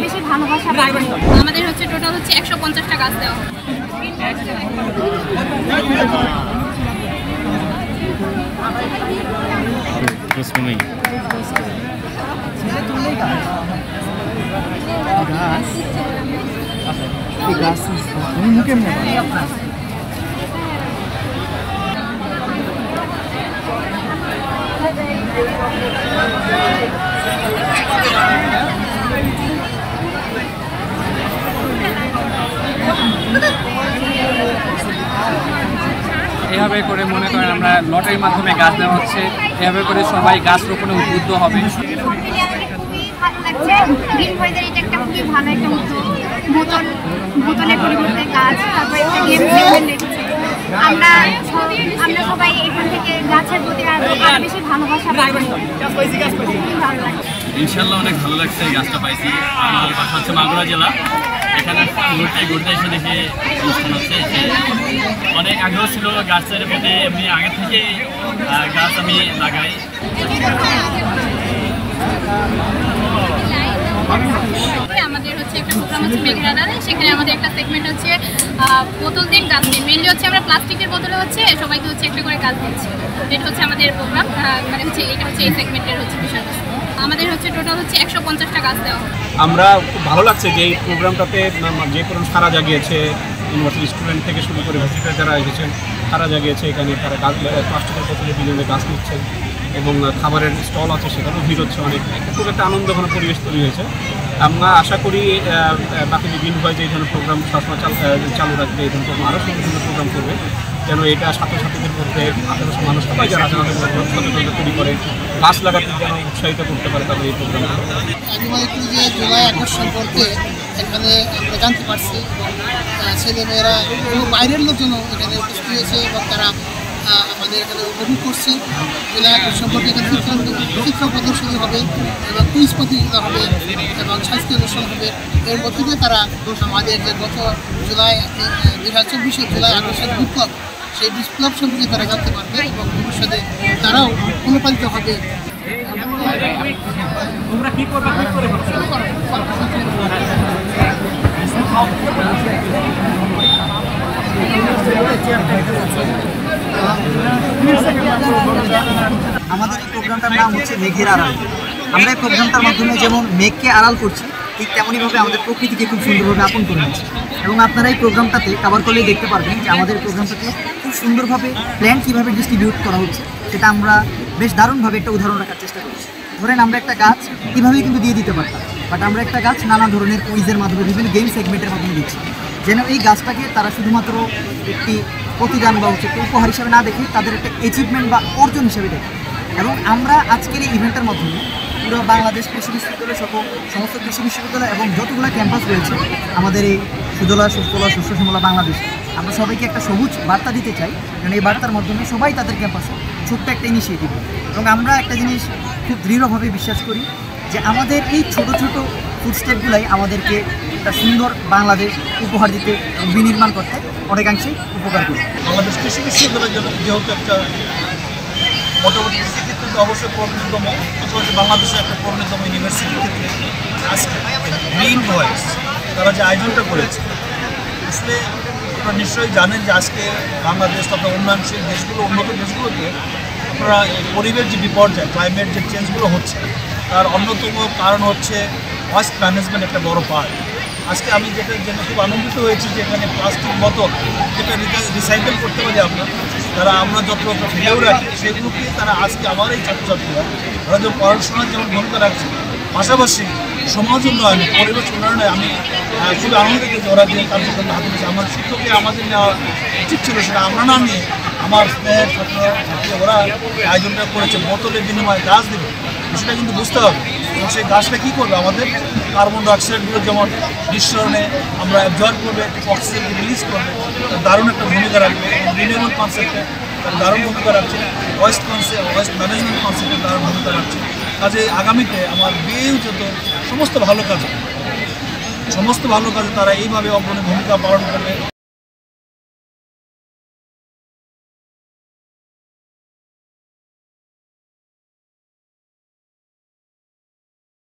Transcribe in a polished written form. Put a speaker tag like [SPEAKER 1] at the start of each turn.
[SPEAKER 1] বেশি ভালোবাসা পাবো। আমাদের হচ্ছে টোটাল হচ্ছে 150টা গাছ দেওয়া হবে।
[SPEAKER 2] এভাবে করে মনে করেন আমরা লটারির মাধ্যমে গাছ দেওয়া হচ্ছে, এভাবে করে সবাই গাছ রোপণে উদ্বুদ্ধ হবে।
[SPEAKER 1] আমরা সবাই এখান থেকে গাছের প্রতি আরো বেশি ভালোবাসা পাবো।
[SPEAKER 3] ইনশাল্লাহ অনেক ভালো লাগছে এই গাছটা পাইছি। আমার বাসা হচ্ছে মাগুরা জেলা। এখানে ঘুরতে এসে দেখে অনুষ্ঠান হচ্ছে, অনেক আগ্রহ ছিল গাছের প্রতি। আমি আগে থেকে গাছ আমি লাগাই।
[SPEAKER 1] আমাদের হচ্ছে একটা প্রোগ্রাম হচ্ছে মেঘরাডারে, সেখানে আমাদের একটা সেগমেন্ট হচ্ছে বোতল দিয়ে গাছ দিই। মেনলি হচ্ছে আমরা প্লাস্টিকের বোতলে হচ্ছে সবাইকে হচ্ছে একটা করে গাছ দিচ্ছি। এটা হচ্ছে আমাদের প্রোগ্রাম, মানে হচ্ছে এটা হচ্ছে এই সেগমেন্টের হচ্ছে বিষয়বস্তু। আমাদের হচ্ছে টোটাল হচ্ছে 150টা গাছ দেওয়া হবে।
[SPEAKER 4] আমরা খুব ভালো লাগছে যে এই প্রোগ্রামটাতে যে কোনো সারা জাগিয়েছে, ইউনিভার্সিটি স্টুডেন্ট থেকে শুরু করে ভিজিটার যারা এসেছেন সারা জাগিয়েছে। এখানে তারা গাছ প্লাস্টিকের বোতলে বিভিন্ন গাছ নিচ্ছেন এবং খাবারের স্টল আছে, সেখানেও ভিড় হচ্ছে অনেক। খুব একটা আনন্দঘন পরিবেশ তৈরি হয়েছে। আমরা আশা করি বাকি বিভিন্ন ভাই যে এই ধরনের প্রোগ্রাম সবসময় চালু রাখবে, এই ধরনের প্রোগ্রাম আরও সুন্দর সুন্দর প্রোগ্রাম করবে, যেন এটা ছাত্রছাত্রীদের মধ্যে আশেপাশের মানুষ সবাই যারা সচেতনতা তৈরি করে গাছ লাগাতে যেন উৎসাহিত করতে পারে তাদের এই প্রোগ্রামটা।
[SPEAKER 5] যে জুলাই আগস্ট সম্পর্কে এখানে আমরা জানতে পারছি, ছেলেমেয়েরা এবং বাইরের লোকজনও এখানে উপস্থিত হয়েছে এবং তারা আমাদের এখানে উপভোগ করছে। জুলাই আগস্ট সম্পর্কে এখানে চিত্র প্রদর্শনী হবে এবং কুইজ প্রতিযোগিতা হবে এবং সাংস্কৃতিক অনুষ্ঠান হবে। এর মধ্যে দিয়ে তারা আমাদের যে গত জুলাই 2024 জুলাই আগস্টের বিপ্লব, সেই বিপ্লব সম্পর্কে তারা জানতে পারবে এবং ভবিষ্যতে তারাও অনুপ্রাণিত হবে।
[SPEAKER 6] আমাদের এই প্রোগ্রামটার নাম হচ্ছে মেঘের আড়াল। আমরা এই প্রোগ্রামটার মাধ্যমে যেমন মেঘকে আড়াল করছি, ঠিক তেমনইভাবে আমাদের প্রকৃতিকে খুব সুন্দরভাবে আপন করে নিচ্ছি। এবং আপনারা এই প্রোগ্রামটাতে কভার করলেই দেখতে পারবেন যে আমাদের প্রোগ্রামটাকে খুব সুন্দরভাবে প্ল্যান কীভাবে ডিস্ট্রিবিউট করা হচ্ছে, সেটা আমরা বেশ দারুণভাবে একটা উদাহরণ রাখার চেষ্টা করছি। ধরেন আমরা একটা গাছ কীভাবেই কিন্তু দিয়ে দিতে পারতাম, বাট আমরা একটা গাছ নানা ধরনের কুইজের মাধ্যমে বিভিন্ন গেম সেগমেন্টের মাধ্যমে দিচ্ছি, যেন এই গাছটাকে তারা শুধুমাত্র একটি প্রতিদান বা হচ্ছে একটা উপহার হিসেবে না দেখে তাদের একটা অ্যাচিভমেন্ট বা অর্জন হিসেবে দেখে। এবং আমরা আজকের এই ইভেন্টের মাধ্যমে পুরো বাংলাদেশ কৃষি বিশ্ববিদ্যালয় সহ সমস্ত কৃষি বিশ্ববিদ্যালয় এবং যতগুলো ক্যাম্পাস রয়েছে আমাদের এই সুজলা সুফলা শস্য শ্যামলা বাংলাদেশ, আমরা সবাইকে একটা সবুজ বার্তা দিতে চাই, কারণ এই বার্তার মাধ্যমে সবাই তাদের ক্যাম্পাসে ছোট্ট একটা ইনিশিয়েটিভ। এবং আমরা একটা জিনিস খুব দৃঢ়ভাবে বিশ্বাস করি যে আমাদের এই ছোট ছোট ফুডস্টেপগুলাই আমাদেরকে একটা সুন্দর বাংলাদেশ উপহার দিতে এবং বিনির্মাণ করতে অনেকাংশেই উপকার করে।
[SPEAKER 7] বাংলাদেশ কৃষি বিশ্ববিদ্যালয়ের জন্য যেহেতু একটা মোটামুটি কৃষিক্ষেত্রে তো অবশ্যই পরিণতম, পাশাপাশি বাংলাদেশের একটা পরিণতম ইউনিভার্সিটির ক্ষেত্রে আজকে গ্রিন ভয়েস তারা যে আয়োজনটা করেছে, আসলে আপনারা নিশ্চয়ই জানেন যে আজকে বাংলাদেশ তথা উন্নয়নশীল দেশগুলো, উন্নত দেশগুলোতে আপনারা পরিবেশ যে বিপর্যয়, ক্লাইমেট যে চেঞ্জগুলো হচ্ছে, তার অন্যতম কারণ হচ্ছে ওয়েস্ট ম্যানেজমেন্ট একটা বড় পার্ট। আজকে আমি যেটা জেনে খুব আনন্দিত হয়েছি যে এখানে প্লাস্টিক বোতল যেটা রিসাইকেল করতে পারি আমরা যত ফেলেও রাখি, সেগুলোকে তারা আজকে আমার এই ছাত্রছাত্রীরা ওরা যে পড়াশোনার যেমন ভূমিকা রাখছে, পাশাপাশি সমাজ উন্নয়নে, পরিবেশ উন্নয়নে আমি খুবই আনন্দিত যে ওরা যে কার্যক্রম হাতে নিয়েছে। আমার শিক্ষককে আমাদের নেওয়া উচিত ছিল, সেটা আমরা না নিয়ে আমার স্নেহের ছাত্রছাত্রী ওরা আয়োজনটা করেছে। বোতলের বিনিময়ে গাছ দেবে, সেটা কিন্তু বুঝতে হবে। এবং সেই গাছটা কী করবে, আমাদের কার্বন ডাইঅক্সাইডগুলো যেমন নিঃসরণে আমরা অ্যাবজর্ব করবে, অক্সিজেনকে রিলিজ করবে, তার দারুণ একটা ভূমিকা রাখবে। রিনিউয়েবল কনসেপ্টে তার দারুণ ভূমিকা রাখছে, ওয়েস্ট ম্যানেজমেন্ট কনসেপ্টে দারুণ ভূমিকা রাখছে। কাজে আগামীতে আমার যত সমস্ত ভালো কাজে তারা এইভাবে অগ্রণী ভূমিকা পালন করবে।